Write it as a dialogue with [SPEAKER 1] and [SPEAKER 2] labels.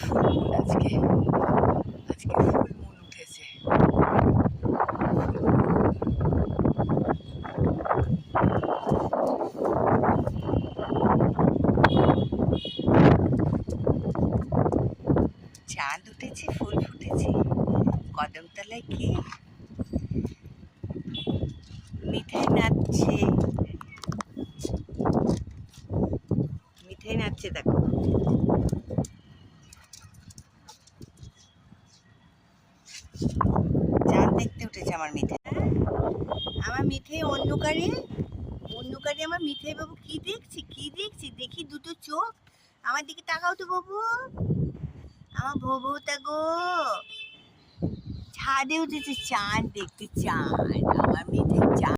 [SPEAKER 1] ফুল আজকে আজকে full moon উঠেছে। চাঁদ উঠেছে, ফুল ফুটেছে। কদমতলায় কি মিঠাই নাচছে, মিঠাই নাচছে দেখো। চাঁদ দেখতে উঠেছে আমার মিঠাই। আমার মিঠাই অন্ধকারে অন্ধকারে আমার মিঠাই বাবু কি দেখছি, কি দেখছি দেখি দুটো চোখ। আমার দিকে তাকাও তো বাবু, আমার বউটা গো। ছাদে উঠেছে চাঁদ দেখতে, চাঁদ আমার মিঠাই চাঁদ।